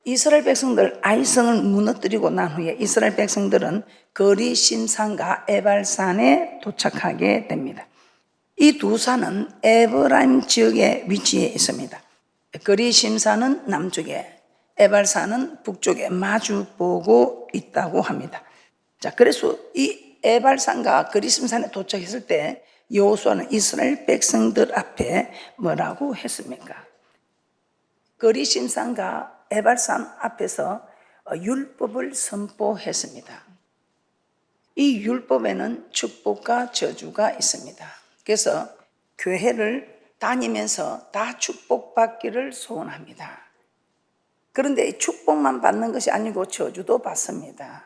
이스라엘 백성들 아이성을 무너뜨리고 난 후에 이스라엘 백성들은 거리심산과 에발산에 도착하게 됩니다. 이 두 산은 에브라임 지역에 위치해 있습니다. 거리심산은 남쪽에, 에발산은 북쪽에 마주 보고 있다고 합니다. 자, 그래서 이 에발산과 거리심산에 도착했을 때 여호수아는 이스라엘 백성들 앞에 뭐라고 했습니까? 거리심산과 에발산 앞에서 율법을 선포했습니다. 이 율법에는 축복과 저주가 있습니다. 그래서 교회를 다니면서 다 축복받기를 소원합니다. 그런데 축복만 받는 것이 아니고 저주도 받습니다.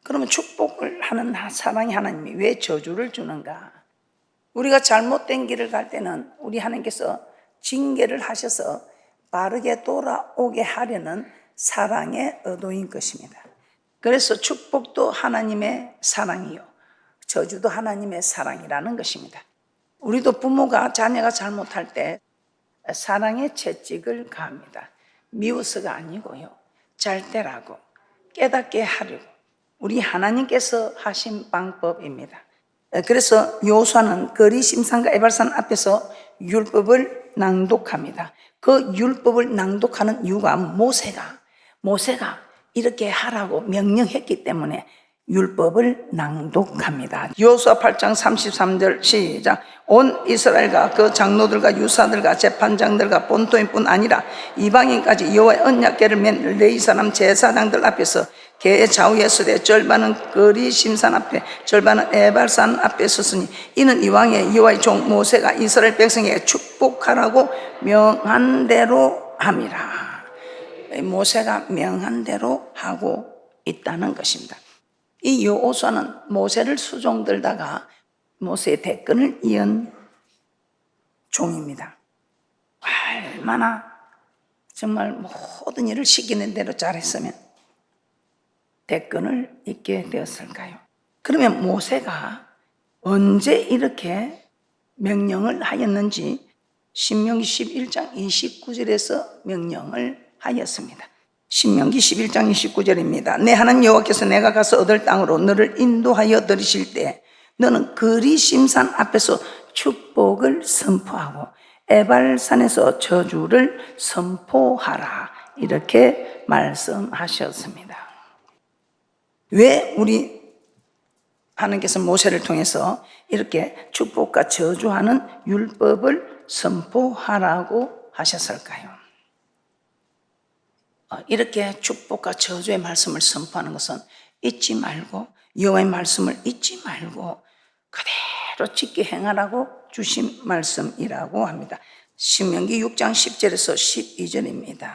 그러면 축복을 하는 사랑의 하나님이 왜 저주를 주는가? 우리가 잘못된 길을 갈 때는 우리 하나님께서 징계를 하셔서 바르게 돌아오게 하려는 사랑의 의도인 것입니다. 그래서 축복도 하나님의 사랑이요, 저주도 하나님의 사랑이라는 것입니다. 우리도 부모가 자녀가 잘못할 때 사랑의 채찍을 가합니다. 미워서가 아니고요, 잘 때라고 깨닫게 하려고 우리 하나님께서 하신 방법입니다. 그래서 여호수아는 거리심산과 에발산 앞에서 율법을 낭독합니다. 그 율법을 낭독하는 이유가 모세가 이렇게 하라고 명령했기 때문에 율법을 낭독합니다. 여호수아 8장 33절 시작. 온 이스라엘과 그 장로들과 유사들과 재판장들과 본토인뿐 아니라 이방인까지 여호와의 언약궤를 맨 레위 사람 제사장들 앞에서 궤의 좌우에 서되 절반은 거리심산 앞에 절반은 에발산 앞에 섰으니 이는 이왕의 여호와의 종 모세가 이스라엘 백성에게 축복하라고 명한 대로 함이라. 모세가 명한 대로 하고 있다는 것입니다. 이 여호수아는 모세를 수종들다가 모세의 대권을 이은 종입니다. 얼마나 정말 모든 일을 시키는 대로 잘했으면 대권을 잇게 되었을까요? 그러면 모세가 언제 이렇게 명령을 하였는지 신명기 11장 29절에서 명령을 하였습니다. 신명기 11장 29절입니다. 내 하나님 여호와께서 내가 가서 얻을 땅으로 너를 인도하여 들이실 때 너는 거리심산 앞에서 축복을 선포하고 에발산에서 저주를 선포하라, 이렇게 말씀하셨습니다. 왜 우리 하나님께서 모세를 통해서 이렇게 축복과 저주하는 율법을 선포하라고 하셨을까요? 이렇게 축복과 저주의 말씀을 선포하는 것은 잊지 말고, 여호와의 말씀을 잊지 말고 그대로 지켜 행하라고 주신 말씀이라고 합니다. 신명기 6장 10절에서 12절입니다.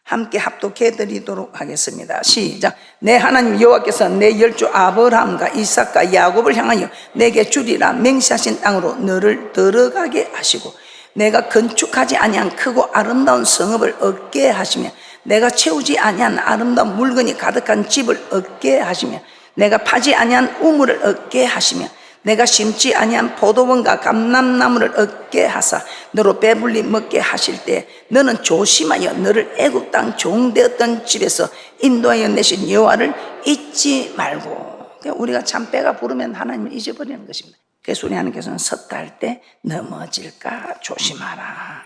함께 합독해 드리도록 하겠습니다. 시작. 내 하나님 여호와께서 내 열조 아브라함과 이삭과 야곱을 향하여 내게 주리라 맹세하신 땅으로 너를 들어가게 하시고 내가 건축하지 아니한 크고 아름다운 성읍을 얻게 하시며 내가 채우지 아니한 아름다운 물건이 가득한 집을 얻게 하시며 내가 파지 아니한 우물을 얻게 하시며 내가 심지 아니한 포도원과 감람나무를 얻게 하사 너로 배불리 먹게 하실 때 너는 조심하여 너를 애굽 땅 종되었던 집에서 인도하여 내신 여호와를 잊지 말고. 우리가 참 배가 부르면 하나님을 잊어버리는 것입니다. 그래서 우리 하나님께서는 섰다 할 때 넘어질까 조심하라.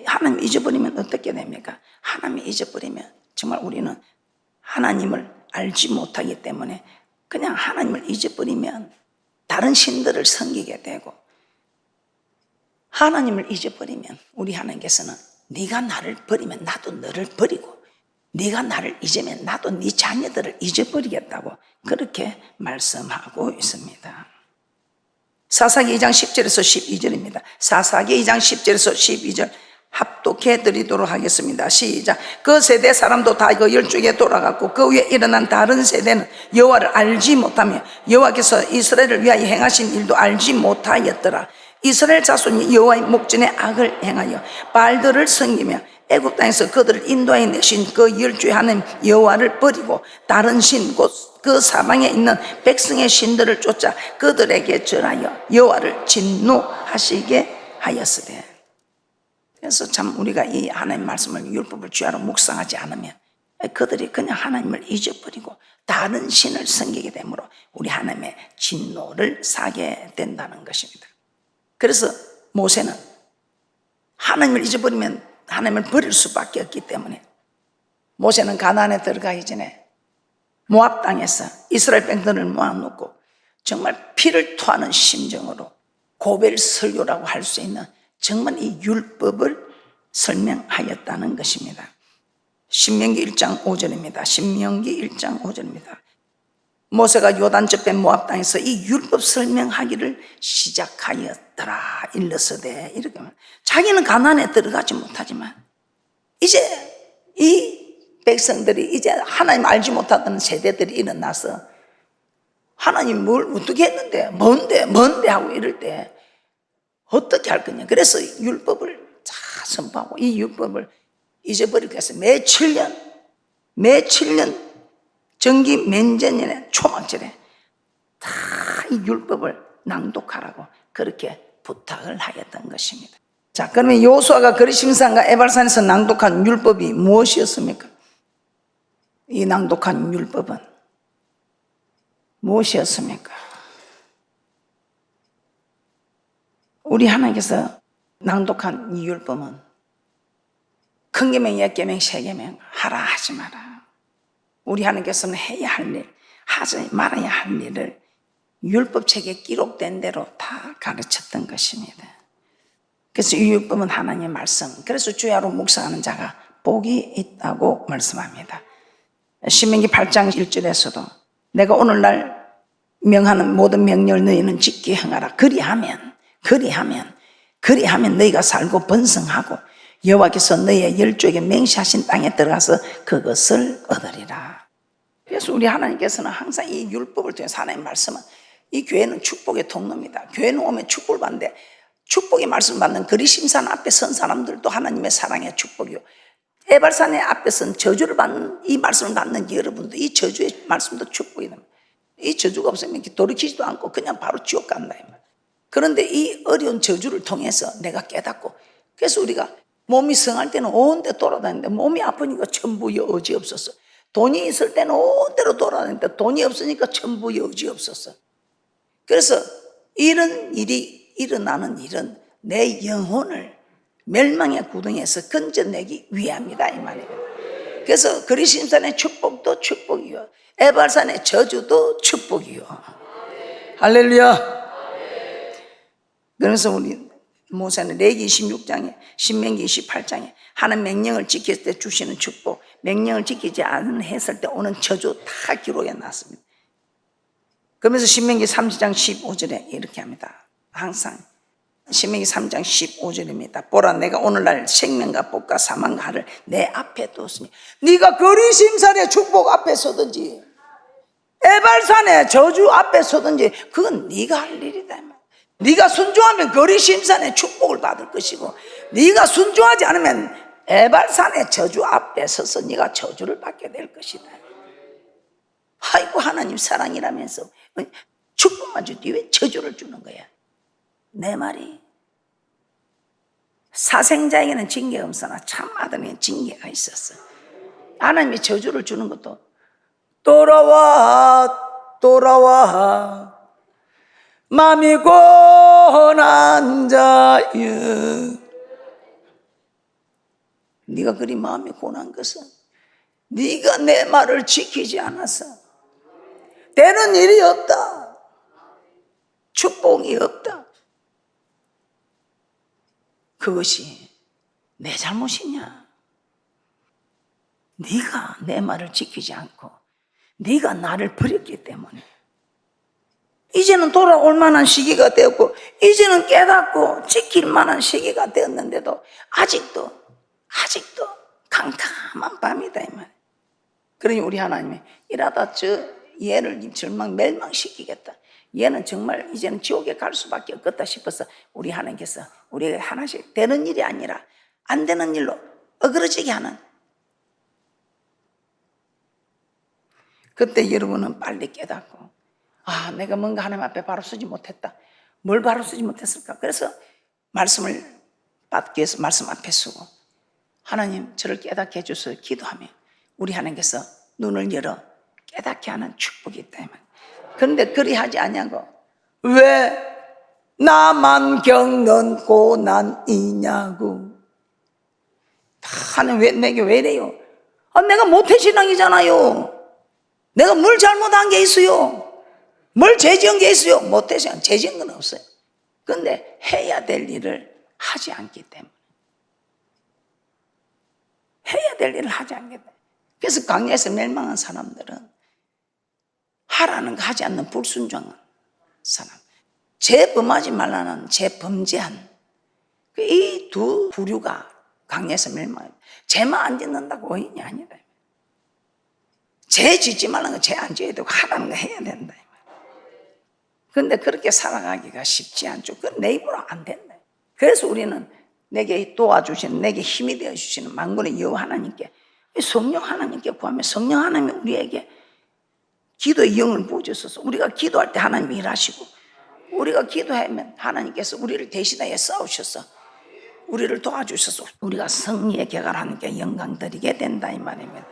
하나님 잊어버리면 어떻게 됩니까? 하나님 잊어버리면 정말 우리는 하나님을 알지 못하기 때문에 그냥 하나님을 잊어버리면 다른 신들을 섬기게 되고, 하나님을 잊어버리면 우리 하나님께서는 네가 나를 버리면 나도 너를 버리고 네가 나를 잊으면 나도 네 자녀들을 잊어버리겠다고 그렇게 말씀하고 있습니다. 사사기 2장 10절에서 12절입니다. 사사기 2장 10절에서 12절 합독해 드리도록 하겠습니다. 시작. 그 세대 사람도 다 그 열쪽에 돌아갔고 그 위에 일어난 다른 세대는 여호와를 알지 못하며 여호와께서 이스라엘을 위하여 행하신 일도 알지 못하였더라. 이스라엘 자손이 여호와의 목전에 악을 행하여 바알들을 섬기며 애굽 땅에서 그들을 인도하여 내신 그 열주의 하나님 여호와를 버리고 다른 신 곧 그 사방에 있는 백성의 신들을 쫓아 그들에게 절하여 여호와를 진노하시게 하였으되. 그래서 참 우리가 이 하나님 말씀을 율법을 주야로 묵상하지 않으면 그들이 그냥 하나님을 잊어버리고 다른 신을 섬기게 되므로 우리 하나님의 진노를 사게 된다는 것입니다. 그래서 모세는 하나님을 잊어버리면 하나님을 버릴 수밖에 없기 때문에 모세는 가나안에 들어가기 전에 모압 땅에서 이스라엘 백성들을 모아놓고 정말 피를 토하는 심정으로 고별 설교라고 할 수 있는 정말 이 율법을 설명하였다는 것입니다. 신명기 1장 5절입니다. 신명기 1장 5절입니다. 모세가 요단 저편 모압 땅에서 이 율법 설명하기를 시작하였더라. 일러서되 이렇게 말합니다. 자기는 가나안에 들어가지 못하지만 이제 이 백성들이 이제 하나님 알지 못하던 세대들이 일어나서 하나님 뭘 어떻게 했는데 뭔데 하고 이럴 때 어떻게 할 거냐. 그래서 율법을 다 선포하고 이 율법을 잊어버리기 위해서 매 7년 정기 맨전년에 초막절에 다 이 율법을 낭독하라고 그렇게 부탁을 하였던 것입니다. 자, 그러면 여호수아가 거리심산과 에발산에서 낭독한 율법이 무엇이었습니까? 이 낭독한 율법은 무엇이었습니까? 우리 하나님께서 낭독한 이 율법은 큰 계명, 옛계명, 새계명, 하라 하지 마라. 우리 하나님께서는 해야 할 일, 하지 말아야 할 일을 율법책에 기록된 대로 다 가르쳤던 것입니다. 그래서 이 율법은 하나님의 말씀, 그래서 주야로 묵상하는 자가 복이 있다고 말씀합니다. 신명기 8장 1절에서도 내가 오늘날 명하는 모든 명령을 너희는 지키 행하라. 그리하면 너희가 살고 번성하고 여호와께서 너희의 열조에게 맹세하신 땅에 들어가서 그것을 얻으리라. 그래서 우리 하나님께서는 항상 이 율법을 통해서 하나님의 말씀은 이 교회는 축복의 통로입니다. 교회는 오면 축복을 받는데 축복의 말씀을 받는 그리심산 앞에 선 사람들도 하나님의 사랑의 축복이요. 에발산의 앞에선 저주를 받는 이 말씀을 받는 여러분도 이 저주의 말씀도 축복이 됩니다. 이 저주가 없으면 돌이키지도 않고 그냥 바로 지옥 간다. 그런데 이 어려운 저주를 통해서 내가 깨닫고 그래서 우리가 몸이 성할 때는 온 데 돌아다니는데 몸이 아프니까 천부 여지 없었어. 돈이 있을 때는 온 데로 돌아다니는데 돈이 없으니까 천부 여지 없었어. 그래서 이런 일이 일어나는 일은 내 영혼을 멸망의 구덩이에서 건져내기 위함이다 이 말이에요. 그래서 그리심산의 축복도 축복이요, 에발산의 저주도 축복이요. 할렐루야. 그래서 우리 모세는 레기 26장에 신명기 28장에 하나님 명령을 지킬 때 주시는 축복, 명령을 지키지 않은 했을 때 오는 저주 다 기록해 놨습니다. 그러면서 신명기 30장 15절에 이렇게 합니다. 항상 신명기 3장 15절입니다. 보라, 내가 오늘날 생명과 복과 사망과 하를 내 앞에 두었으니 네가 그리심산의 축복 앞에 서든지 에발산의 저주 앞에 서든지 그건 네가 할 일이다. 네가 순종하면 그리심산의 축복을 받을 것이고 네가 순종하지 않으면 에발산의 저주 앞에 서서 네가 저주를 받게 될 것이다. 아이고, 하나님 사랑이라면서 축복만 주지 왜 저주를 주는 거야? 내 말이 사생자에게는 징계가 없으나 참 아들에게는 징계가 있었어. 하나님이 저주를 주는 것도 돌아와 마음이 고난 자여. 네가 그리 마음이 고난 것은 네가 내 말을 지키지 않아서 되는 일이 없다. 축복이 없다. 그것이 내 잘못이냐? 네가 내 말을 지키지 않고 네가 나를 버렸기 때문에 이제는 돌아올 만한 시기가 되었고 이제는 깨닫고 지킬 만한 시기가 되었는데도 아직도 캄캄한 밤이다 이 말. 그러니 우리 하나님이 이러다 저 얘를 멸망시키겠다. 얘는 정말 이제는 지옥에 갈 수밖에 없겠다 싶어서 우리 하나님께서 우리에게 하나씩 되는 일이 아니라 안 되는 일로 어그러지게 하는, 그때 여러분은 빨리 깨닫고, 아, 내가 뭔가 하나님 앞에 바로 서지 못했다. 뭘 바로 서지 못했을까? 그래서 말씀을 받기 위해서 말씀 앞에 서고, 하나님 저를 깨닫게 해주셔서 기도하며 우리 하나님께서 눈을 열어 깨닫게 하는 축복이 있다. 그런데 그리하지 아니하고 왜 나만 겪는 고난이냐고. 하나님 왜 내게 왜 이래요? 아, 내가 모태신앙이잖아요. 내가 뭘 잘못한 게 있어요? 뭘 죄지은 게 있어요? 모태신앙, 죄지은 건 없어요. 그런데 해야 될 일을 하지 않기 때문에, 해야 될 일을 하지 않기 때문에. 그래서 광야에서 멸망한 사람들은 하라는 거 하지 않는 불순종한 사람, 죄범하지 말라는 죄범죄한 이 두 부류가 광야에서 멸망합니다. 죄만 안 짓는다고 의인이 아니다. 죄 짓지 말라는 거 죄 안 지어야 되고 하라는 거 해야 된다. 그런데 그렇게 살아가기가 쉽지 않죠. 그건 내 입으로 안 된다. 그래서 우리는 내게 도와주시는, 내게 힘이 되어주시는 만군의 여호와 하나님께, 성령 하나님께 구하면 성령 하나님이 우리에게 기도의 영을 부어주셔서 우리가 기도할 때 하나님이 일하시고, 우리가 기도하면 하나님께서 우리를 대신하여 싸우셔서 우리를 도와주셔서 우리가 승리의 궤가 하나님께 영광 드리게 된다 이 말입니다.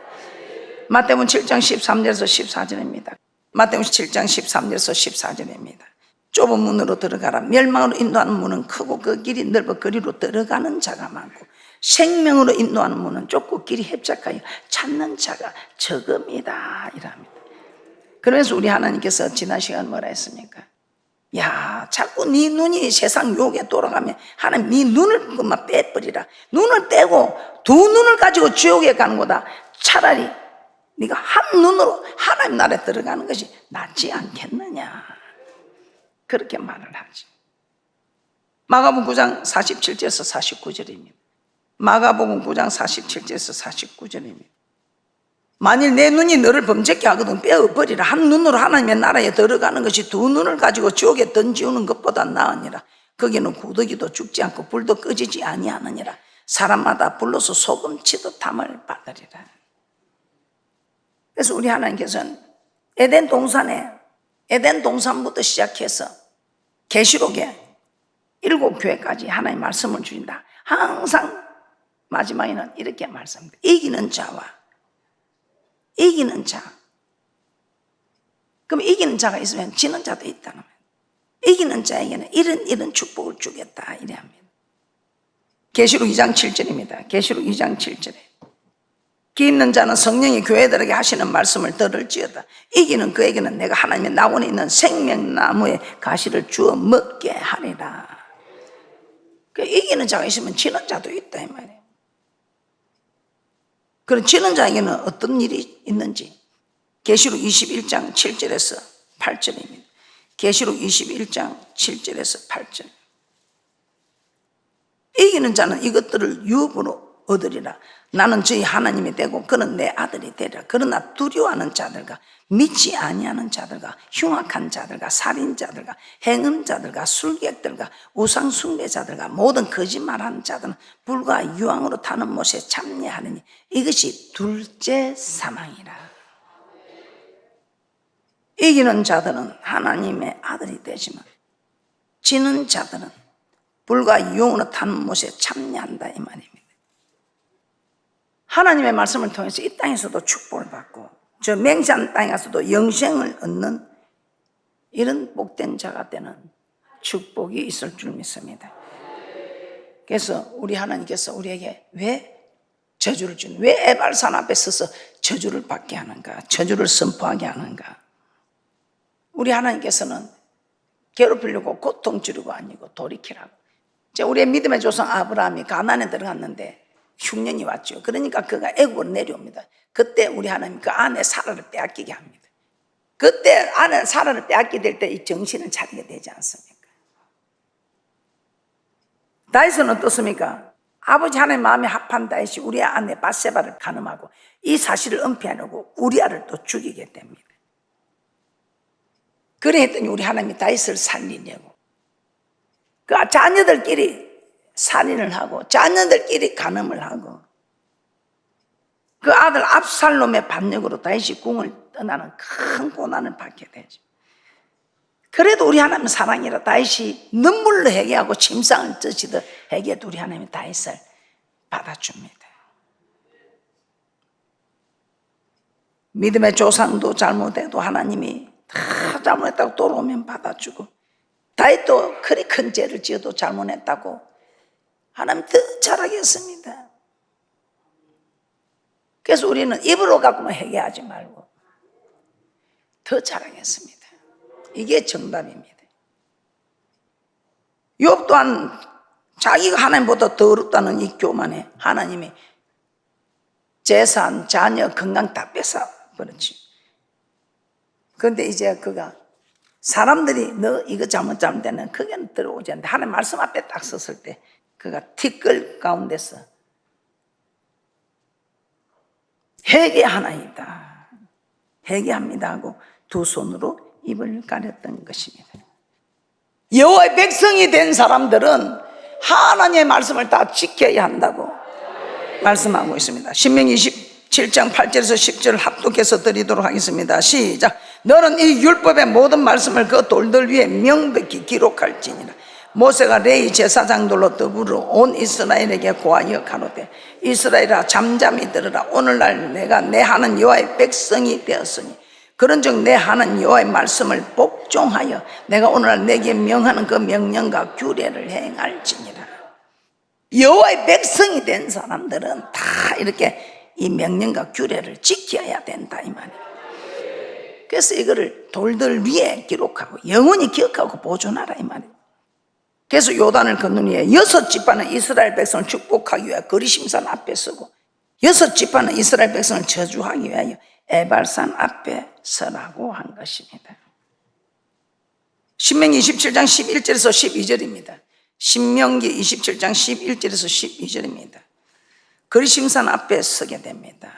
마태복음 7장 13절에서 14절입니다. 마태복음 7장 13절에서 14절입니다. 좁은 문으로 들어가라. 멸망으로 인도하는 문은 크고 그 길이 넓어 그리로 들어가는 자가 많고, 생명으로 인도하는 문은 좁고 길이 협착하여 찾는 자가 적음이다 이랍니다. 그래서 우리 하나님께서 지난 시간 뭐라 했습니까? 야, 자꾸 네 눈이 세상 유혹에 돌아가면 하나님 네 눈을 그만 빼버리라. 눈을 떼고 두 눈을 가지고 지옥에 가는 거다. 차라리 네가 한 눈으로 하나님 나라에 들어가는 것이 낫지 않겠느냐, 그렇게 말을 하지. 마가복음 9장 47절에서 49절입니다. 마가복음 9장 47절에서 49절입니다. 만일 내 눈이 너를 범죄케 하거든 빼어버리라. 한 눈으로 하나님의 나라에 들어가는 것이 두 눈을 가지고 지옥에 던지우는 것보다 나으니라. 거기는 구더기도 죽지 않고 불도 꺼지지 아니하느니라. 사람마다 불로서 소금치듯 담을 받으리라. 그래서 우리 하나님께서는 에덴 동산부터 시작해서 계시록에 7교회까지 하나님 말씀을 주신다. 항상 마지막에는 이렇게 말씀합니다. 이기는 자. 그럼 이기는 자가 있으면 지는 자도 있다는 거예요. 이기는 자에게는 이런 축복을 주겠다 이래 합니다. 계시록 2장 7절입니다. 계시록 2장 7절에 기 있는 자는 성령이 교회들에게 하시는 말씀을 들을지어다. 이기는 그에게는 내가 하나님의 나원에 있는 생명나무의 가시를 주어 먹게 하리라. 이기는 자가 있으면 지는 자도 있다 이 말이에요. 그럼 지는 자에게는 어떤 일이 있는지 계시록 21장 7절에서 8절입니다. 계시록 21장 7절에서 8절. 이기는 자는 이것들을 유업으로 얻으리라. 나는 저희 하나님이 되고 그는 내 아들이 되리라. 그러나 두려워하는 자들과 믿지 아니하는 자들과 흉악한 자들과 살인자들과 행음자들과 술객들과 우상 숭배자들과 모든 거짓말하는 자들은 불과 유황으로 타는 못에 참여하느니 이것이 둘째 사망이라. 이기는 자들은 하나님의 아들이 되지만 지는 자들은 불과 유황으로 타는 못에 참여한다 이 말입니다. 하나님의 말씀을 통해서 이 땅에서도 축복을 받고 저 맹세한 땅에 가서도 영생을 얻는 이런 복된 자가 되는 축복이 있을 줄 믿습니다. 그래서 우리 하나님께서 우리에게 왜 저주를 왜 에발산 앞에 서서 저주를 받게 하는가, 저주를 선포하게 하는가? 우리 하나님께서는 괴롭히려고 고통 주려고 아니고 돌이키라고. 우리의 믿음의 조상 아브라함이 가나안에 들어갔는데 흉년이 왔죠. 그러니까 그가 애굽으로 내려옵니다. 그때 우리 하나님 그 아내 사라를 빼앗기게 합니다. 그때 아내 사라를 빼앗게 될 때 이 정신을 차리게 되지 않습니까? 다윗은 어떻습니까? 아버지 하나님 마음에 합한 다윗이 우리의 아내 밧세바를 간음하고 이 사실을 은폐하려고 우리아를 또 죽이게 됩니다. 그래 했더니 우리 하나님이 다윗을 살리려고 그 자녀들끼리 살인을 하고 자녀들끼리 간음을 하고 그 아들 압살롬의 반역으로 다윗이 궁을 떠나는 큰 고난을 받게 되죠. 그래도 우리 하나님은 사랑이라 다윗이 눈물로 회개하고 침상을 찢으듯 회개해도 우리 하나님이 다윗을 받아줍니다. 믿음의 조상도 잘못해도 하나님이 다 잘못했다고 돌아오면 받아주고 다윗도 그리 큰 죄를 지어도 잘못했다고 하나님 더 잘하게 했습니다. 그래서 우리는 입으로 갖고만 회개하지 말고 더 잘하게 했습니다. 이게 정답입니다. 욥 또한 자기가 하나님보다 더 어렵다는 이 교만에 하나님이 재산, 자녀, 건강 다 뺏어버렸지. 그런데 이제 그가 사람들이 너 이거 잘못되면 그게는 들어오지 않는데 하나님 말씀 앞에 딱 섰을 때 그가 티끌 가운데서 회개하나이다, 회개합니다 하고 두 손으로 입을 가렸던 것입니다. 여호와의 백성이 된 사람들은 하나님의 말씀을 다 지켜야 한다고 말씀하고 있습니다. 신명기 27장 8절에서 10절을 합독해서 드리도록 하겠습니다. 시작. 너는 이 율법의 모든 말씀을 그 돌들 위에 명백히 기록할지니라. 모세가 레위 제사장들로 더불어 온 이스라엘에게 고하여 가로되 이스라엘아 잠잠히 들으라. 오늘날 내가 내 하는 여호와의 백성이 되었으니 그런즉 내 하는 여호와의 말씀을 복종하여 내가 오늘날 내게 명하는 그 명령과 규례를 행할지니라. 여호와의 백성이 된 사람들은 다 이렇게 이 명령과 규례를 지켜야 된다 이 말이에요. 그래서 이거를 돌들 위에 기록하고 영원히 기억하고 보존하라 이 말이에요. 그래서 요단을 건넌 후에 6지파는 이스라엘 백성을 축복하기 위하여 거리심산 앞에 서고 6지파는 이스라엘 백성을 저주하기 위하여 에발산 앞에 서라고 한 것입니다. 신명기 27장 11절에서 12절입니다. 신명기 27장 11절에서 12절입니다. 거리심산 앞에 서게 됩니다.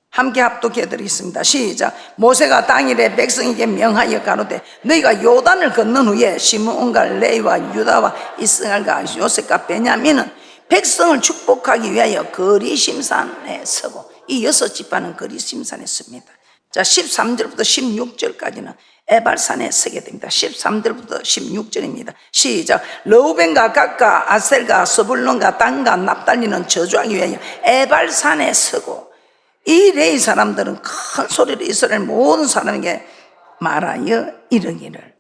함께 합독해 드리겠습니다. 시작. 모세가 당일에 백성에게 명하여 가로되 너희가 요단을 건넌 후에 시므온과 레위와 유다와 이스라엘과 요셉과 베냐민은 백성을 축복하기 위하여 거리심산에 서고 이 6지파는 거리심산에 섭니다. 자, 13절부터 16절까지는 에발산에 서게 됩니다. 13절부터 16절입니다. 시작. 르우벤과 갓과 아셀과 스불론과 단과 납달리는 저주하기 위하여 에발산에 서고 이 레위 사람들은 큰 소리로 이스라엘 모든 사람에게 말하여 이르기를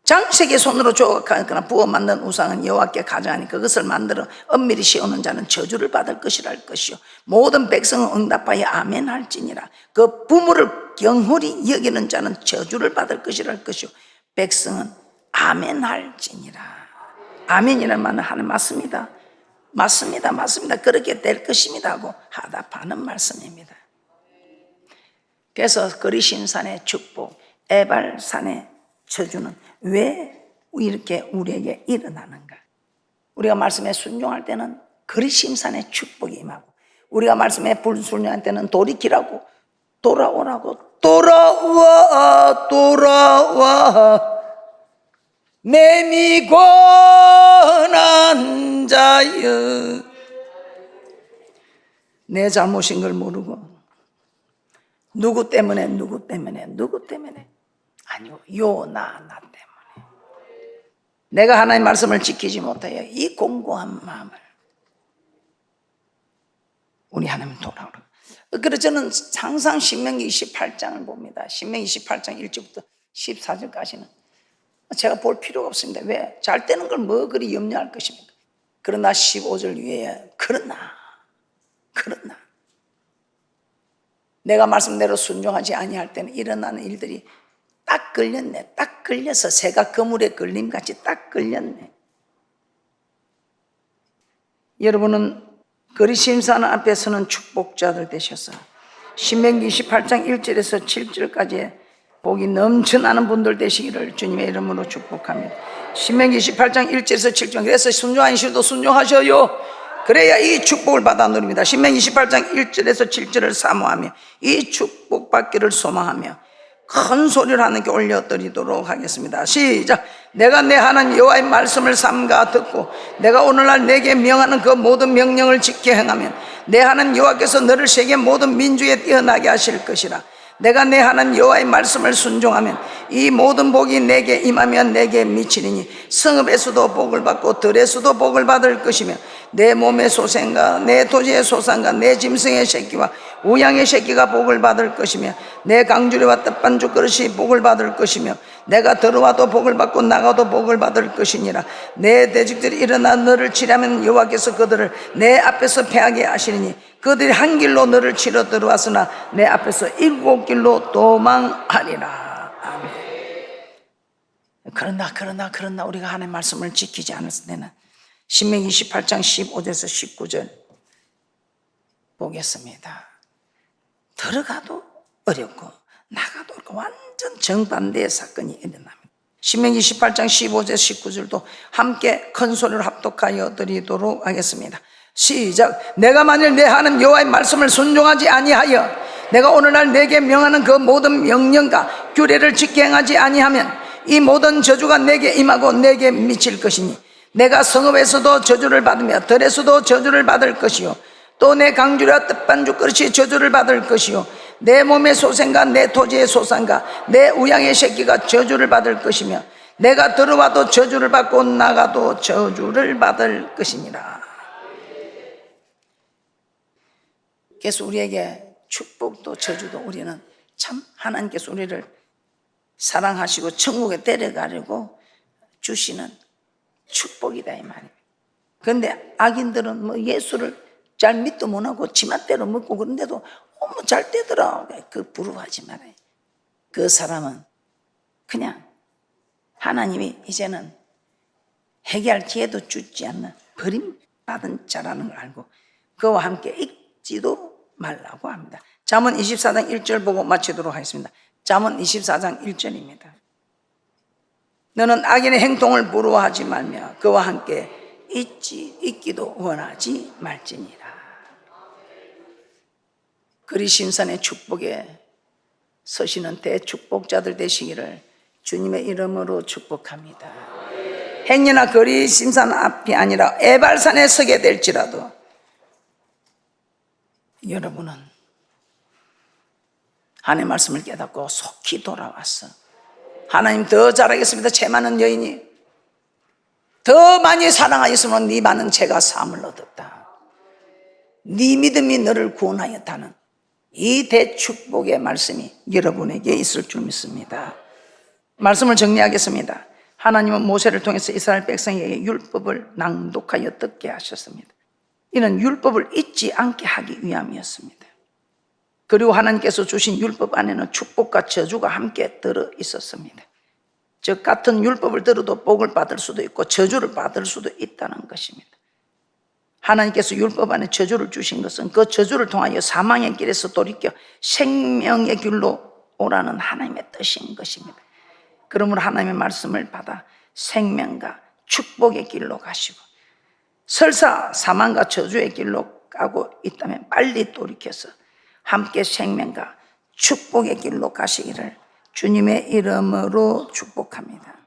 장식의 손으로 조각하거나 부어 만든 우상은 여호와께 가져가니 그것을 만들어 엄밀히 씌우는 자는 저주를 받을 것이라 할 것이요 모든 백성은 응답하여 아멘 할지니라. 그 부모를 경홀히 여기는 자는 저주를 받을 것이라 할 것이요 백성은 아멘 할지니라. 아멘이라는 말은 하나님 맞습니다, 맞습니다, 맞습니다, 그렇게 될 것입니다 하고 하답하는 말씀입니다. 그래서 거리심산의 축복, 에발산의 저주는 왜 이렇게 우리에게 일어나는가? 우리가 말씀에 순종할 때는 거리심산의 축복이 임하고 우리가 말씀에 불순종할 때는 돌이키라고 돌아오라고 돌아와 돌아와 내 미권한 자여. 내 잘못인 걸 모르고 누구 때문에 아니요 나 때문에 내가 하나님의 말씀을 지키지 못하여 이 공고한 마음을 우리 하나님 돌아오라. 그래서 저는 항상 신명기 28장을 봅니다. 신명기 28장 1절부터 14절까지는 제가 볼 필요가 없습니다. 왜? 잘 되는 걸 뭐 그리 염려할 것입니까? 그러나 15절 위에 그러나 내가 말씀대로 순종하지 아니할 때는 일어나는 일들이 딱 걸렸네. 딱 걸려서 새가 그물에 걸림같이 딱 걸렸네. 여러분은 거리심산 앞에서는 축복자들 되셔서 신명기 28장 1절에서 7절까지 복이 넘쳐나는 분들 되시기를 주님의 이름으로 축복합니다. 신명기 28장 1절에서 7절. 그래서 순종하는 시도 순종하셔요. 그래야 이 축복을 받아 누립니다. 신명기 28장 1절에서 7절을 사모하며 이 축복 받기를 소망하며 큰 소리를 하나님께 올려드리도록 하겠습니다. 시작. 내가 내 하나님 여호와의 말씀을 삼가 듣고 내가 오늘날 내게 명하는 그 모든 명령을 지켜 행하면 내 하나님 여호와께서 너를 세계 모든 민족에 뛰어나게 하실 것이라. 내가 내 하나님 여호와의 말씀을 순종하면 이 모든 복이 내게 임하면 내게 미치리니 성읍에서도 복을 받고 들에서도 복을 받을 것이며 내 몸의 소생과 내 토지의 소산과 내 짐승의 새끼와 우양의 새끼가 복을 받을 것이며 내 강주리와 뜻반죽 그릇이 복을 받을 것이며 내가 들어와도 복을 받고 나가도 복을 받을 것이니라. 내 대적들이 일어나 너를 치려면 여호와께서 그들을 내 앞에서 패하게 하시리니 그들이 한 길로 너를 치러 들어왔으나 내 앞에서 7길로 도망하리라. 아멘. 그러나 우리가 하나님의 말씀을 지키지 않았을 때는 신명기 28장 15절에서 19절 보겠습니다. 들어가도 어렵고 나가도 어렵고 완전 정반대의 사건이 일어납니다. 신명기 18장 15절 19절도 함께 큰 소리로 합독하여 드리도록 하겠습니다. 시작. 내가 만일 내 하나님 여호와의 말씀을 순종하지 아니하여 내가 오늘날 내게 명하는 그 모든 명령과 규례를 지켜 행하지 아니하면 이 모든 저주가 내게 임하고 내게 미칠 것이니 내가 성읍에서도 저주를 받으며 들에서도 저주를 받을 것이요 또 내 강주리와 뜻반죽 그릇이 저주를 받을 것이요 내 몸의 소생과 내 토지의 소산과 내 우양의 새끼가 저주를 받을 것이며 내가 들어와도 저주를 받고 나가도 저주를 받을 것이니라. 그래서 우리에게 축복도 저주도 우리는 참 하나님께서 우리를 사랑하시고 천국에 데려가려고 주시는 축복이다 이 말이에요. 그런데 악인들은 뭐 예수를 잘 믿도 못하고 지맛대로 먹고 그런데도 너무 잘 되더라. 그 부러워하지 말아요. 그 사람은 그냥 하나님이 이제는 회개할 기회도 주지 않는 버림받은 자라는 걸 알고 그와 함께 읽지도 말라고 합니다. 잠언 24장 1절 보고 마치도록 하겠습니다. 잠언 24장 1절입니다. 너는 악인의 행동을 부러워하지 말며 그와 함께 있기도 원하지 말지니라. 그리심산의 축복에 서시는 대축복자들 되시기를 주님의 이름으로 축복합니다. 행여나 그리심산 앞이 아니라 에발산에 서게 될지라도 여러분은 하나님의 말씀을 깨닫고 속히 돌아왔어. 하나님 더 잘하겠습니다. 죄 많은 여인이 더 많이 사랑하였으면 네 많은 죄가 사함을 얻었다. 네 믿음이 너를 구원하였다는 이 대축복의 말씀이 여러분에게 있을 줄 믿습니다. 말씀을 정리하겠습니다. 하나님은 모세를 통해서 이스라엘 백성에게 율법을 낭독하여 듣게 하셨습니다. 이는 율법을 잊지 않게 하기 위함이었습니다. 그리고 하나님께서 주신 율법 안에는 축복과 저주가 함께 들어 있었습니다. 즉 같은 율법을 들어도 복을 받을 수도 있고 저주를 받을 수도 있다는 것입니다. 하나님께서 율법 안에 저주를 주신 것은 그 저주를 통하여 사망의 길에서 돌이켜 생명의 길로 오라는 하나님의 뜻인 것입니다. 그러므로 하나님의 말씀을 받아 생명과 축복의 길로 가시고 설사 사망과 저주의 길로 가고 있다면 빨리 돌이켜서 함께 생명과 축복의 길로 가시기를 주님의 이름으로 축복합니다.